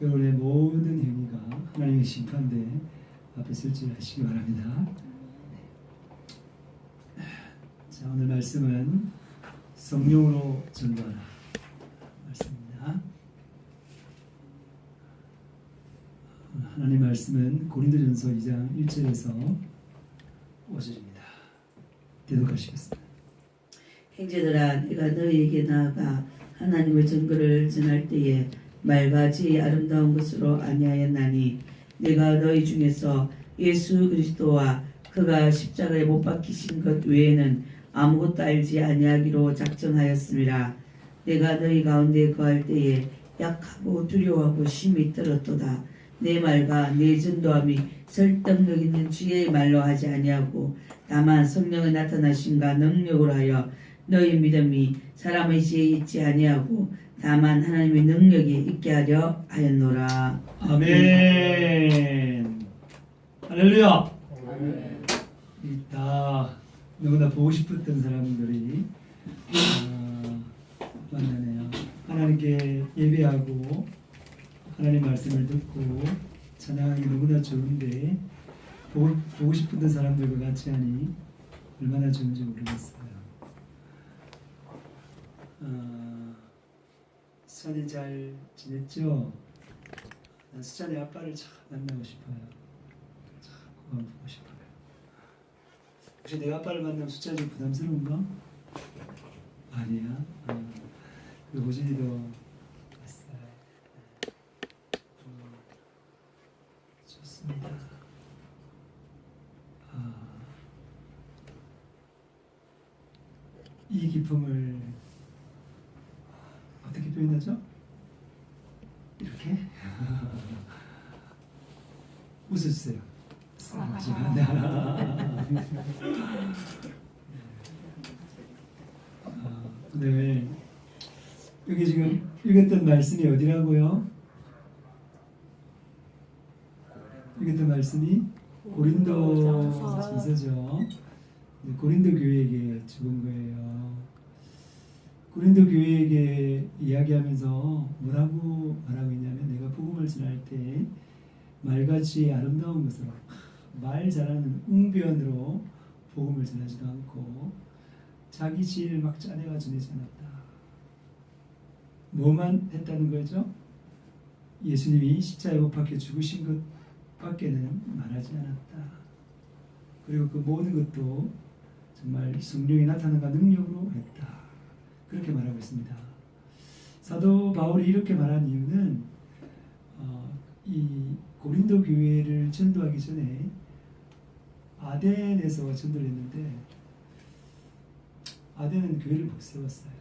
여러분의 모든 행위가 하나님의 심판대 앞에 설 줄 아시기 바랍니다. 자, 오늘 말씀은 성령으로 전도하라 말씀입니다. 하나님 말씀은 고린도전서 2장 1절에서 5절입니다. 대독하시겠습니다. 형제들아, 내가 너희에게 나아가 하나님의 증거를 전할 때에 말같이 아름다운 것으로 아니하였나니 내가 너희 중에서 예수 그리스도와 그가 십자가에 못 박히신 것 외에는 아무것도 알지 아니하기로 작정하였음이라. 내가 너희 가운데 거할 때에 약하고 두려워하고 심히 떨었도다. 내 말과 내 전도함이 설득력 있는 주의 말로 하지 아니하고 다만 성령의 나타나심과 능력으로 하여 너희 믿음이 사람의 지혜에 있지 아니하고 다만 하나님의 능력에 있게 하려 하였노라. 아멘. 할렐루야. 다 너무나 보고 싶었던 사람들이 만나네요. 하나님께 예배하고 하나님 말씀을 듣고 찬양하기 너무나 좋은데 보고 싶었던 사람들과 같이 하니 얼마나 좋은지 모르겠어요. 수찬이 잘 지냈죠? 난 수찬이 아빠를 참 만나고 싶어요. 참 그만 보고 싶어요. 혹시 내가 아빠를 만나면 수찬이 부담스러운가? 아니야. 그 호진이도 왔어요. 좋습니다. 이 기쁨을 어떻게 표현하죠? 이렇게 웃어주세요. 네. 여기 지금 읽었던 말씀이 어디라고요? 읽었던 말씀이 고린도전서죠. 고린도 교회에게 죽은 거예요. 고린도 교회에게 이야기하면서 뭐라고 말하고 있냐면, 내가 복음을 전할 때 말같이 아름다운 것으로, 말 잘하는 웅변으로 복음을 전하지도 않고 자기 지혜를 막 짜내가 전하지 않았다. 뭐만 했다는 거죠? 예수님이 십자가에 못 박혀 죽으신 것밖에는 말하지 않았다. 그리고 그 모든 것도 정말 성령이 나타난과 능력으로 했다. 그렇게 말하고 있습니다. 사도 바울이 이렇게 말한 이유는 이 고린도 교회를 전도하기 전에 아덴에서 전도를 했는데, 아덴은 교회를 못 세웠어요.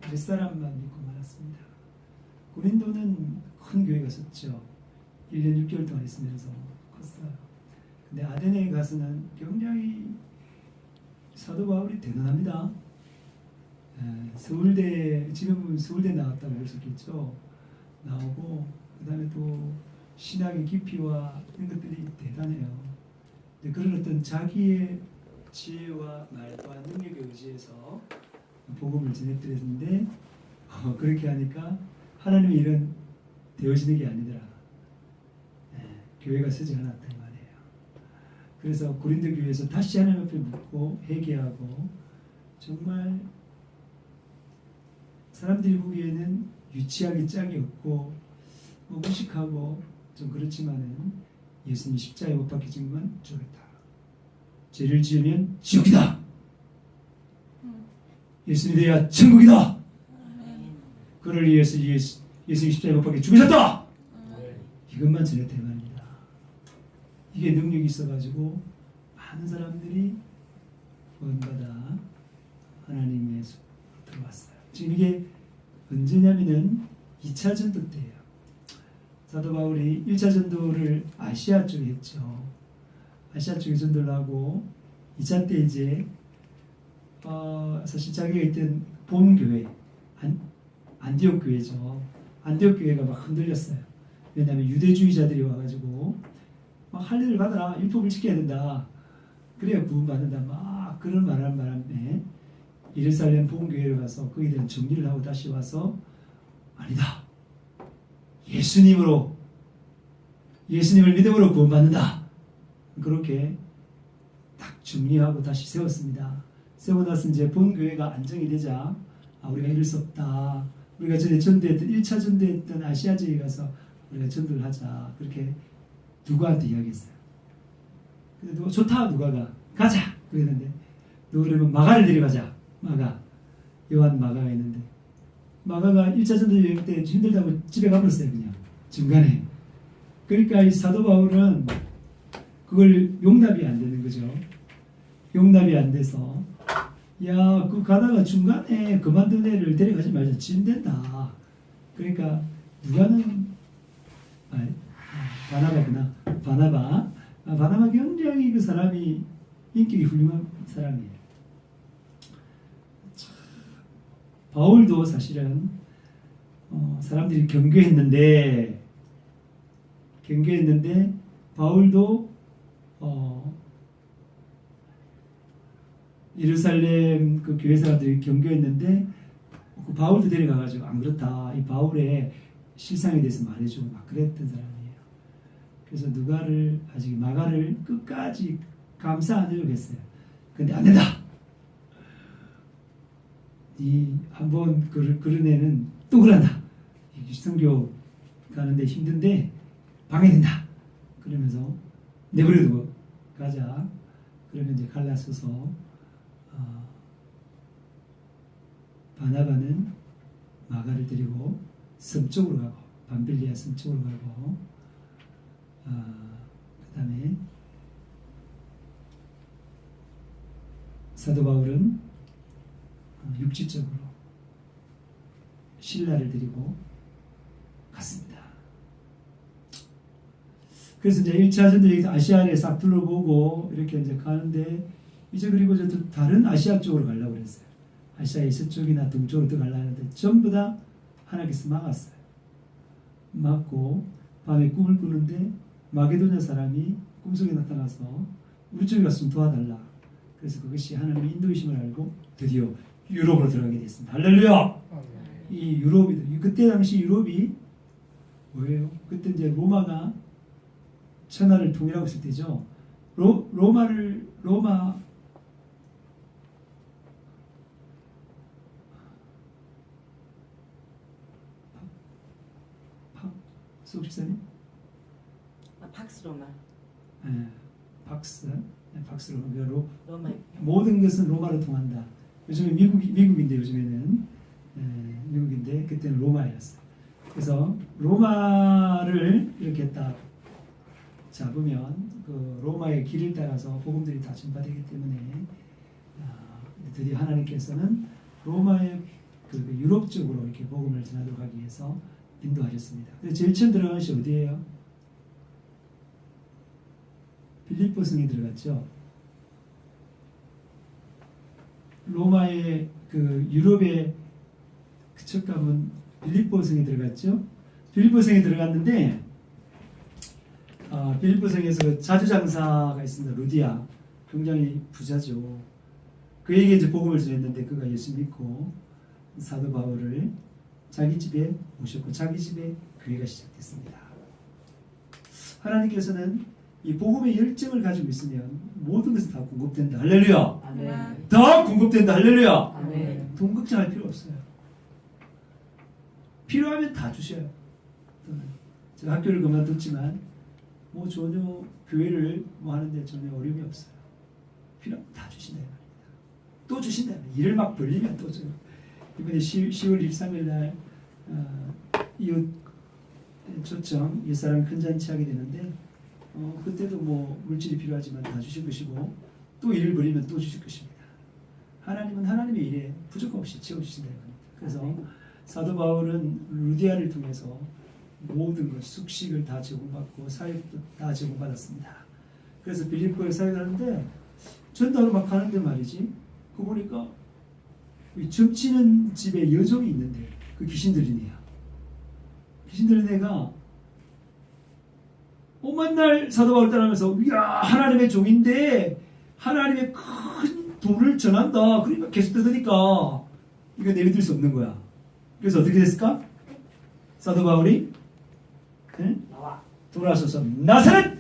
몇 사람만 믿고 말았습니다. 고린도는 큰 교회가 섰죠. 1년 6개월 동안 있으면서 컸어요. 근데 아덴에 가서는 굉장히 사도 바울이 대단합니다. 서울대, 지금은 서울대 나왔다고 볼 수 있겠죠. 나오고, 그 다음에 또 신학의 깊이와 이런 것들이 대단해요. 그런 어떤 자기의 지혜와 말과 능력에 의지해서 복음을 전해드렸는데, 그렇게 하니까 하나님의 일은 되어지는 게 아니더라. 교회가 서지 않았다 이 말이에요. 그래서 고린도 교회에서 다시 하나님 앞에 묻고 회개하고, 정말 사람들이 보기에는 유치하게 짝이 없고 무식하고 좀 그렇지만은 예수님이 십자가에 못 박히신 건 죽었다. 죄를 지으면 지옥이다. 예수님이 되어야 천국이다. 그를 위해서 예수님이 십자가에 못 박혀 죽으셨다. 이것만 전했다 이 말입니다. 이게 능력이 있어가지고 많은 사람들이 구원받아 하나님의 손으로 들어왔어요. 지금 이게 언제냐면은 2차 전도 때예요. 사도 바울이 1차 전도를 아시아 쪽에 했죠. 아시아 쪽에 전도를 하고 2차 때 이제 사실 자기가 있던 봄교회 안디옥 교회죠. 안디옥 교회가 막 흔들렸어요. 왜냐하면 유대주의자들이 와가지고 막 할례를 받아라, 율법을 지켜야 된다, 그래야 구원받는다, 막 그런 말하는 바람에 예루살렘 복음교회를 가서 거기에 대한 정리를 하고 다시 와서 아니다, 예수님을 믿음으로 구원받는다. 그렇게 딱 정리하고 다시 세웠습니다. 세우고 나서 이제 본교회가 안정이 되자 우리가 이럴 수 없다. 우리가 전에 전도했던 1차 전도했던 아시아 지역에 가서 우리가 전도를 하자. 그렇게 누가한테 이야기했어요. 근데 누가 좋다. 누가가 가자 그랬는데 너 그러면 마가를 데려가자. 요한 마가가 있는데 마가가 1차 전도 여행 때 힘들다고 집에 가버렸어요. 그냥 중간에. 그러니까 이 사도 바울은 그걸 용납이 안 되는 거죠. 용납이 안 돼서 그 가다가 중간에 그만둔 애를 데려가지 말자. 진된다. 그러니까 누가는 바나바구나. 바나바 굉장히 그 사람이 인격이 훌륭한 사람이에요. 바울도 사실은 사람들이 경계했는데 바울도 예루살렘 그 교회 사람들이 경계했는데 그 바울도 데려가가지고 안 그렇다. 이 바울의 실상에 대해서 말해주고 막 그랬던 사람이에요. 그래서 마가를 끝까지 감싸 안으려고 했어요. 근데 안 된다. 한번 그런 애는 또 그런다. 성교 가는데 힘든데 방해된다. 그러면서 내버려두고 가자. 그러면 이제 갈라서서 바나바는 마가를 데리고 섬 쪽으로 가고 밤빌리아 섬 쪽으로 가고 그 다음에 사도 바울은 육지적으로 신라를 데리고 갔습니다. 그래서 이제 1차 전도 여기서 아시아를 싹 둘러보고 이렇게 이제 가는데 이제 그리고 이제 또 다른 아시아 쪽으로 가려고 그랬어요. 아시아의 서쪽이나 동쪽으로 또 가려고 했는데 전부 다 하나님께서 막았어요. 막고 밤에 꿈을 꾸는데 마게도냐 사람이 꿈속에 나타나서 우리 쪽에 가서 좀 도와달라. 그래서 그것이 하나님의 인도이심을 알고 드디어 유럽으로 들어가게 됐습니다. 할렐루야! 이 유럽이, 그때 당시 유럽이 뭐예요? 그때 이제 로마가 천하를 통일하고 있을 때죠. 로마 수옥집사님? 박스로마. 네, 박스로마. 로마. 모든 것은 로마로 통한다. 요즘에 미국인데 요즘에는 미국인데 그때는 로마였어요. 그래서 로마를 이렇게 딱 잡으면 그 로마의 길을 따라서 복음들이 다 전파되기 때문에 드디어 하나님께서는 로마의 그 유럽 쪽으로 이렇게 복음을 전하도록 하기 위해서 인도하셨습니다. 근데 제일 처음 들어간 것이 어디예요? 빌립보 성에 들어갔죠. 로마의 그 유럽의 그 첫 가면 빌립보 성에 들어갔죠. 빌립보 성에 들어갔는데 빌립보 성에서 그 자주장사가 있습니다. 루디아. 굉장히 부자죠. 그에게 이제 복음을 전했는데 그가 예수 믿고 사도 바울을 자기 집에 모셨고 자기 집에 교회가 시작됐습니다. 하나님께서는 이 복음의 열정을 가지고 있으면 모든 것이 다 공급된다. 할렐루야. 아멘. 다 공급된다. 할렐루야. 아멘. 돈 걱정할 필요 없어요. 필요하면 다 주셔요. 제가 학교를 그만뒀지만 뭐 전혀 교회를 뭐 하는데 전혀 어려움이 없어요. 필요하면 다 주신다 말입니다. 또 주신다. 일을 막 벌리면 또 줘요. 이번에 10월 23일 날 이웃 초청 옛사람 큰 잔치 하게 되는데 그때도 뭐 물질이 필요하지만 다 주실 것이고 또 일을 벌이면 또 주실 것입니다. 하나님은 하나님의 일에 부족 없이 채워주신다. 그래서 사도 바울은 루디아를 통해서 모든 것, 숙식을 다 제공받고 사역도 다 제공받았습니다. 그래서 빌립보에 사역하는데 전도하러 막 가는데 말이지. 그 보니까 점치는 집에 여종이 있는데 그 귀신 들린 애야. 귀신 들린 애가 맨날 사도 바울 따라하면서 이야 하나님의 종인데 하나님의 큰 돈을 전한다. 그러니까 계속 뜯으니까 이거 내비둘 수 없는 거야. 그래서 어떻게 됐을까? 사도 바울이 예? 돌아서서 나사렛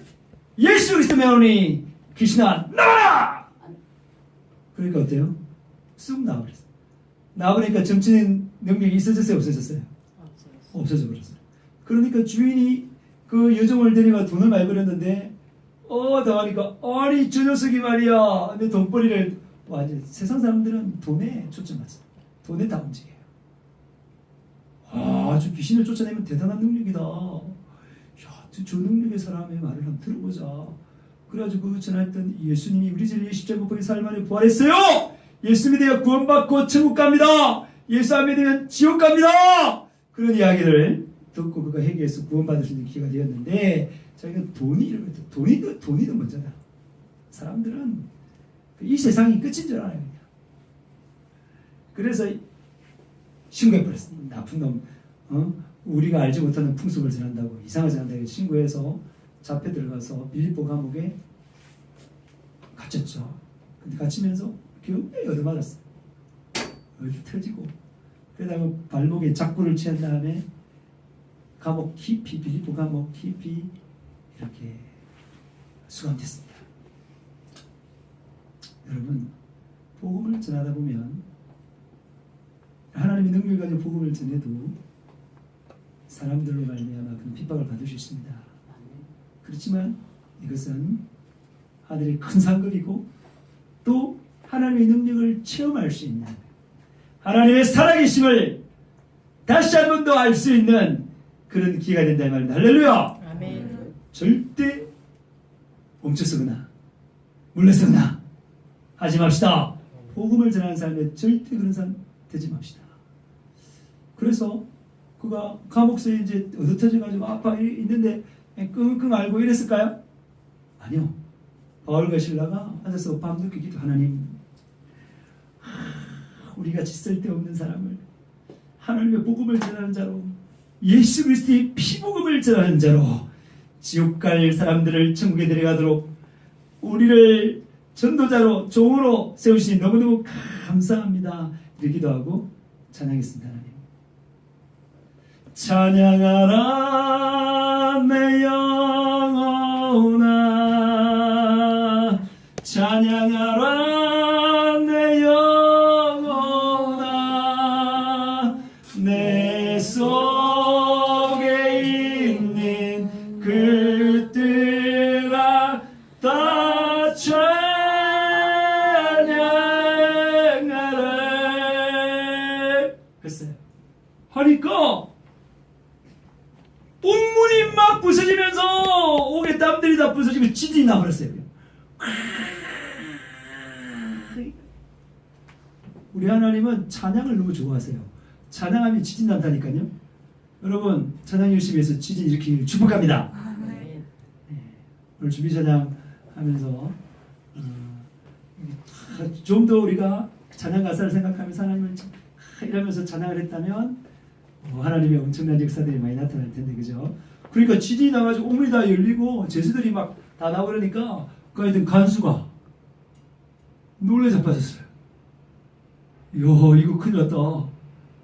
예수 그리스도 명하노니 귀신아 나와라. 그러니까 어때요? 쑥 나와버렸어요. 나와버리니까 점치는 능력이 있어졌어요, 없어졌어요? 없어져 버렸어요. 그러니까 주인이 그 여종을 데려가 돈을 많이 벌였는데 당하니까 아니 저 녀석이 말이야 내 돈벌이를 완전 세상 사람들은 돈에 초점맞어. 돈에 다 움직여요. 아주 귀신을 쫓아내면 대단한 능력이다. 야, 저 능력의 사람의 말을 한번 들어보자. 그래가지고 그 전했던 예수님이 우리 죄를 십자가 못 박혀 사흘 만에 부활했어요. 예수 믿으면 구원받고 천국 갑니다. 예수 안 믿으면 지옥 갑니다. 그런 이야기를 듣고 그가 회개해서 구원받을 수 있는 기회가 되었는데 자기가 돈이 이러면 돈이 더 먼저다. 사람들은 이 세상이 끝인 줄 알아요. 그래서 신고해버렸습니다. 나쁜 놈, 우리가 알지 못하는 풍습을 전한다고 이상하지 않다고 신고해서 잡혀 들어가서 빌립보 감옥에 갇혔죠. 근데 갇히면서 굉장히 얻어맞았어요. 얼굴 터지고 그러다가 발목에 작구를 취한 다음에 감옥 깊이 빌립보 감옥 깊이 이렇게 수감됐습니다. 여러분 복음을 전하다 보면 하나님의 능력을 가지고 복음을 전해도 사람들로 말미암아 그런 핍박을 받을 수 있습니다. 그렇지만 이것은 하늘의 큰 상급이고 또 하나님의 능력을 체험할 수 있는 하나님의 살아계심을 다시 한 번 더 알 수 있는 그런 기회가 된다 이 말입니다. 할렐루야. 아멘. 절대 멈춰서거나 물러서거나 하지 맙시다. 복음을 전하는 삶에 절대 그런 사람 되지 맙시다. 그래서 그가 감옥서에 이제 얻어터져가지고 아빠 있는데 끙끙 앓고 이랬을까요? 아니요. 바울과 실라가 앉아서 밤늦게 기도 하나님 우리같이 쓸데없는 사람을 하나님의 복음을 전하는 자로 예수 그리스도의 피복음을 전하는 자로 지옥 갈 사람들을 천국에 데려가도록 우리를 전도자로 종으로 세우시니 너무너무 감사합니다. 이렇게 기도하고 찬양했습니다. 하나님 찬양하라 내 영혼아 찬양하라 내 영혼아 내 속에 있는 그 뜻아 다 찬양하라 했어요. 하니까 온몸이 막 부서지면서 옥에 땀들이 다 부서지고 지진이 나버렸어요. 우리 하나님은 찬양을 너무 좋아하세요. 찬양하면 지진 난다니까요. 여러분 찬양 열심히 해서 지진 일으키기를 축복합니다. 아멘. 오늘 준비 찬양 하면서 좀 더 우리가 찬양 가사를 생각하면서 하나님을 이러면서 찬양을 했다면 하나님의 엄청난 역사들이 많이 나타날 텐데 그죠? 그러니까 지진이 나가지고 온물이 다 열리고 제수들이 막 다 나오고 그러니까 그 하여튼 간수가 놀래 자빠졌어요. 이야 이거 큰일 났다.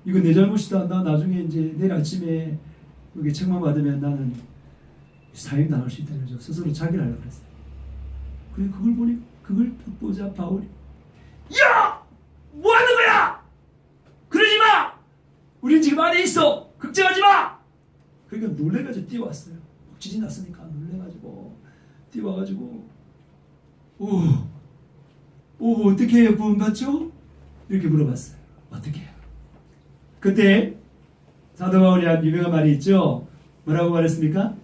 이거 내 잘못이다. 나 나중에 이제 내일 아침에 여기 책망 받으면 나는 사형 당할 수 있다. 그래서 스스로 자기를 하려고 그랬어요. 그래 그걸 보자 바울이 야! 뭐 하는 거야? 그러지 마! 우린 지금 안에 있어! 걱정하지 마! 그러니까 놀래가지고 뛰어왔어요. 지진 났으니까 놀래가지고 뛰어와가지고 어떻게 해요? 구원받죠? 이렇게 물어봤어요. 어떻게 해요? 그때 사도 바울이 한 유명한 말이 있죠. 뭐라고 말했습니까?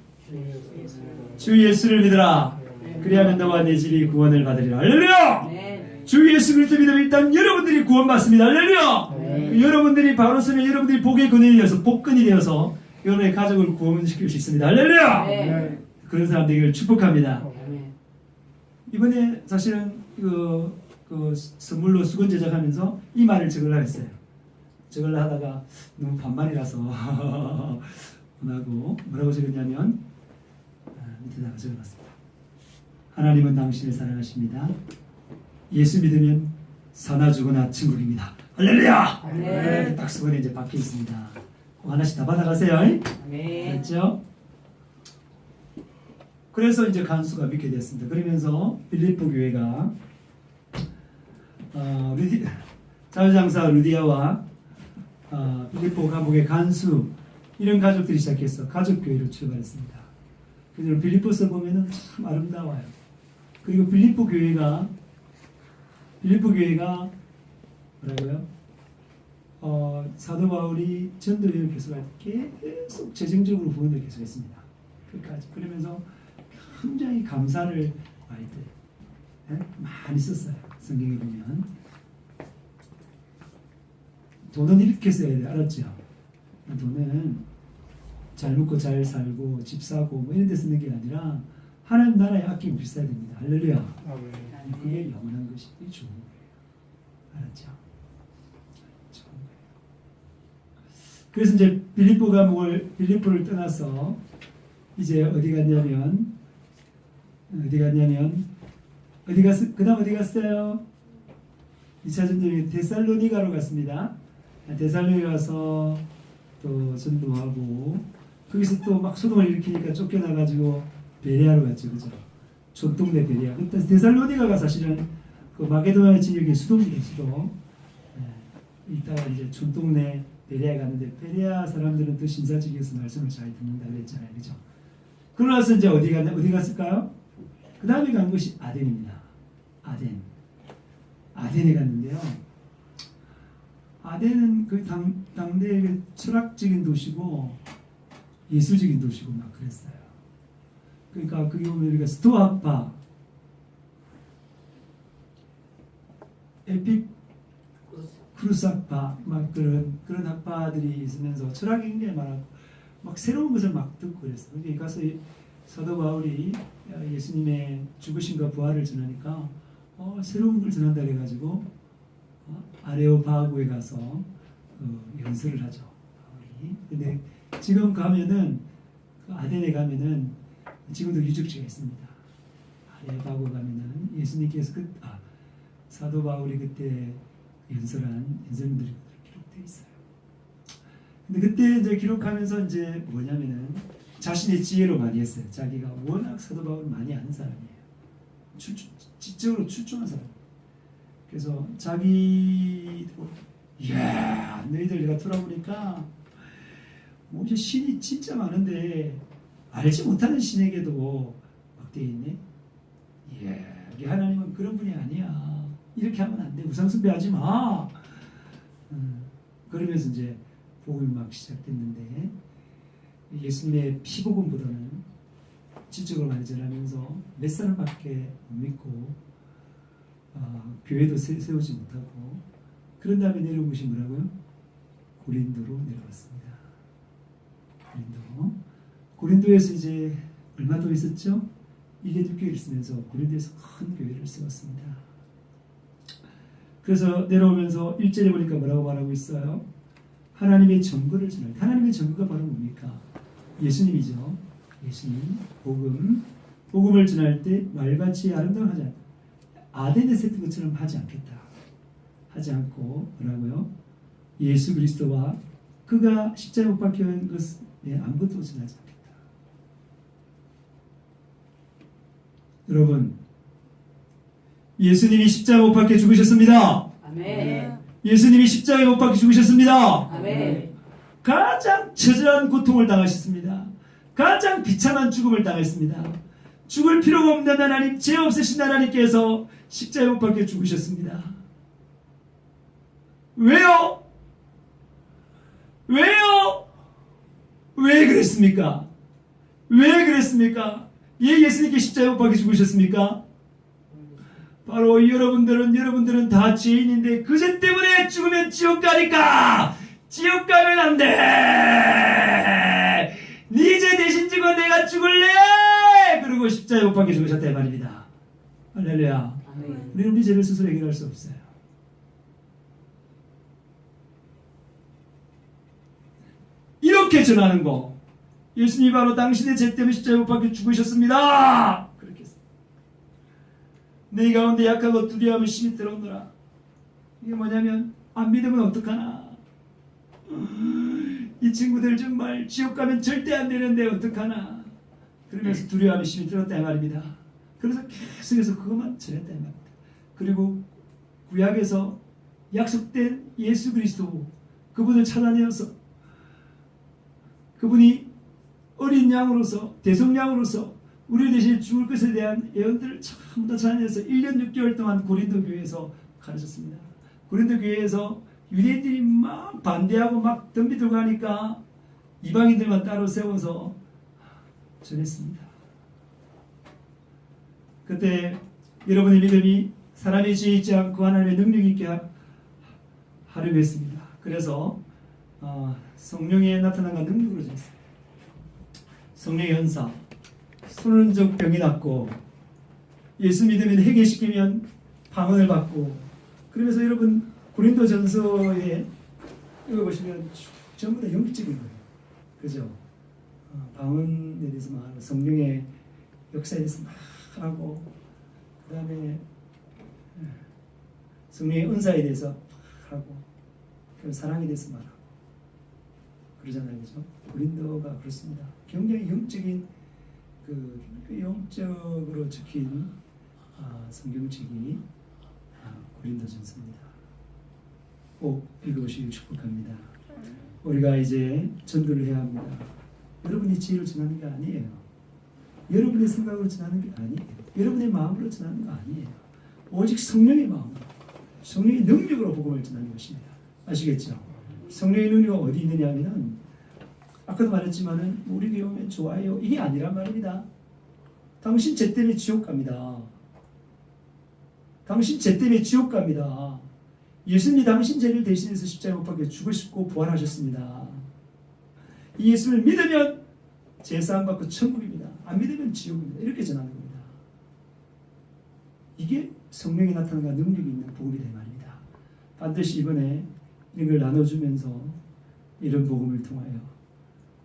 주 예수를 믿으라. 그리하면 너와 내 집이 구원을 받으리라. 할렐루야! 네. 주 예수 그리스도 믿으면 일단 여러분들이 구원받습니다. 할렐루야! 네. 여러분들이 바로 쓰면 여러분들이 복의 근원이 되어서 복근이 되어서 여러분의 가족을 구원시킬 수 있습니다. 할렐루야! 네. 그런 사람 되기를 축복합니다. 아멘. 이번에 사실은 그 선물로 수건 제작하면서 이 말을 적으려고 했어요. 적으려고 하다가 너무 반말이라서 하고 뭐라고 적었냐면 밑에다가 적어놨습니다. 하나님은 당신을 사랑하십니다. 예수 믿으면 사나 죽으나 천국입니다. 할렐루야! 네. 딱 수건에 이제 박혀 있습니다. 하나씩 다 받아가세요. 아멘. 그렇죠? 그래서 이제 간수가 믿게 됐습니다. 그러면서 빌립보 교회가 자유장사 루디아와 빌립보 감옥의 간수 이런 가족들이 시작해서 가족교회로 출발했습니다. 그래서 빌립보서 보면은 참 아름다워요. 그리고 빌립보 교회가 뭐라고요? 사도 바울이 전도회를 계속할 때 계속 재정적으로 후원을 계속했습니다. 끝까지. 그러면서 굉장히 감사를 많이 썼어요. 성경에 보면 돈은 이렇게 써야 돼, 알았죠? 돈은 잘 먹고 잘 살고 집 사고 뭐 이런 데 쓰는 게 아니라 하나님 나라에 아끼고 비싸야 됩니다. 할렐루야. 그게 영원한 것이 좋은 거예요. 알았죠? 좋은 거예요. 그래서 이제 빌립보를 떠나서 이제 어디 갔냐면 그다음 어디 갔어요? 2차 전쟁에 데살로니가로 갔습니다. 데살로니가 가서 또 전도하고 거기서 또 막 소동을 일으키니까 쫓겨나가지고 베레아로 갔죠, 그죠? 촌동네 베레아. 그때 데살로니가가 사실은 그 마게도냐 지역의 수도입니다, 수도. 이따가 이제 촌동네 베레아 갔는데 베레아 사람들은 또 신사직에서 말씀을 잘 듣는다 그랬잖아요, 그죠? 그러나서 이제 어디 갔을까요? 그 다음에 간 것이 아덴입니다. 아덴에 갔는데요. 아덴은 그 당대의 철학적인 도시고 예술적인 도시고 막 그랬어요. 그러니까 그게 보면 우리가 스토아파, 에피쿠르스학파 막 그런 학파들이 있으면서 철학이 굉장히 많았고 막 새로운 것을 막 듣고 그랬어요. 거기 가서 사도 바울이 예수님의 죽으심과 부활을 전하니까 새로운 걸 전한다 해가지고 아레오파고에 가서 연설을 하죠. 바울이. 근데 지금 가면은 아덴에 가면은 지금도 유적지가 있습니다. 아레오파고 가면은 예수님께서 사도 바울이 그때 연설한 연설문들이 기록되어 있어요. 근데 그때 이제 기록하면서 이제 뭐냐면은 자신의 지혜로 많이 했어요. 자기가 워낙 사도 바울을 많이 아는 사람이에요. 지적으로 출중한 사람. 그래서 자기도 이야 너희들 내가 돌아보니까 뭐 이제 신이 진짜 많은데 알지 못하는 신에게도 막 되어 있네. 이야 하나님은 그런 분이 아니야. 이렇게 하면 안 돼. 우상숭배하지 마. 그러면서 이제 복음이 막 시작됐는데 예수님의 피복음보다는 지적으로 많이 전하면서 몇 사람밖에 못 믿고 교회도 세우지 못하고 그런 다음에 내려온 것이 뭐라고요? 고린도로 내려왔습니다. 고린도에서 이제 얼마 더 있었죠? 이개두교회를 쓰면서 고린도에서 큰 교회를 세웠습니다. 그래서 내려오면서 1절에 보니까 뭐라고 말하고 있어요? 하나님의 정거를 전할 때 하나님의 정거가 바로 뭡니까? 예수님이죠. 예수님 복음을 전할 때 말같이 아름다운 하지 않다. 아덴에서 했던 것처럼 하지 않겠다. 하지 않고 뭐라고요? 예수 그리스도와 그가 십자가에 못 박힌 것에 아무것도 전하지 않겠다. 여러분 예수님이 십자가에 못 박혀 죽으셨습니다. 아멘. 예수님이 십자가에 못 박혀 죽으셨습니다. 아멘. 가장 처절한 고통을 당하셨습니다. 가장 비참한 죽음을 당했습니다. 죽을 필요가 없는 하나님, 죄 없으신 하나님께서 십자가에 못 박혀 죽으셨습니다. 왜요? 왜 그랬습니까? 왜 그랬습니까? 예수님께 십자가에 못 박혀 죽으셨습니까? 바로 여러분들은 다 죄인인데 그 죄 때문에 죽으면 지옥 가니까 지옥 가면 안 돼. 네 죄 대신 지고 내가 죽을래. 그리고 십자가에 못 박혀 죽으셨다 이 말입니다. 할렐루야. 아멘. 우리는 우리 죄를 스스로 해결할 수 없어요. 이렇게 전하는 거. 예수님이 바로 당신의 죄 때문에 십자가에 못 박혀 죽으셨습니다. 그렇게 했어요. 내 가운데 약하고 두려움을 심히 들어오너라. 이게 뭐냐면 안 믿으면 어떡하나. 이 친구들 정말 지옥 가면 절대 안 되는데 어떡하나. 그러면서 두려움이 심히 들었다 이 말입니다. 그래서 계속해서 그것만 전했다 이 말입니다. 그리고 구약에서 약속된 예수 그리스도 그분을 찾아내어서 그분이 어린 양으로서 대성양으로서 우리 대신에 죽을 것에 대한 예언들을 전부 다 찾아내서 1년 6개월 동안 고린도 교회에서 가르쳤습니다. 고린도 교회에서 유대인들이 막 반대하고 막 덤비들고 하니까 이방인들만 따로 세워서 전했습니다. 그때 여러분의 믿음이 사람의 지혜 있지 않고 하나님의 능력 있게 하려고 했습니다. 그래서 성령의 나타남과 능력으로 전했습니다. 성령의 은사, 선언적 병이 낫고 예수 믿으면 회개시키면 방언을 받고 그러면서 여러분 고린도전서에 이거 보시면 전부 다 영적인 거예요. 그죠? 방언에 대해서 말하고 성령의 역사에 대해서 막 하고 그 다음에 성령의 은사에 대해서 하고 그리고 사랑에 대해서 말하고 그러잖아요. 그죠? 고린도가 그렇습니다. 굉장히 영적인 그 영적으로 적힌 성경책이 고린도전서입니다. 꼭 읽어보시길 축복합니다. 우리가 이제 전도를 해야 합니다. 여러분이 지혜로 전하는 게 아니에요. 여러분의 생각으로 전하는 게 아니에요. 여러분의 마음으로 전하는 거 아니에요. 오직 성령의 마음으로, 성령의 능력으로 복음을 전하는 것입니다. 아시겠죠? 성령의 능력이 어디 있느냐 하면은 아까도 말했지만은 우리 교회 오면 좋아요 이게 아니란 말입니다. 당신 죄 때문에 지옥 갑니다. 당신 죄 때문에 지옥 갑니다. 예수님이 당신 죄를 대신해서 십자가에 못 박혀 죽으시고 부활하셨습니다. 이 예수를 믿으면 제사함 받고 천국입니다. 안 믿으면 지옥입니다. 이렇게 전하는 겁니다. 이게 성령이 나타나는 능력이 있는 복음이다 이 말입니다. 반드시 이번에 이런 걸 나눠주면서 이런 복음을 통하여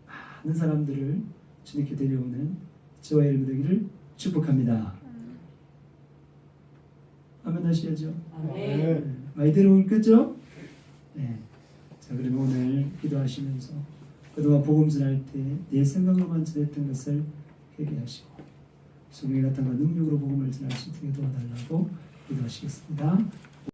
많은 사람들을 주님께 데려오는 저와 여러분 되기를 축복합니다. 아멘 하셔야죠. 아멘. 많이 데려올 거죠? 네. 자, 그러면 오늘 기도하시면서 그동안 복음 전할 때 내 생각으로만 전했던 것을 회개하시고 성령이 나타나 능력으로 복음을 전할 수 있게 도와달라고 기도하시겠습니다.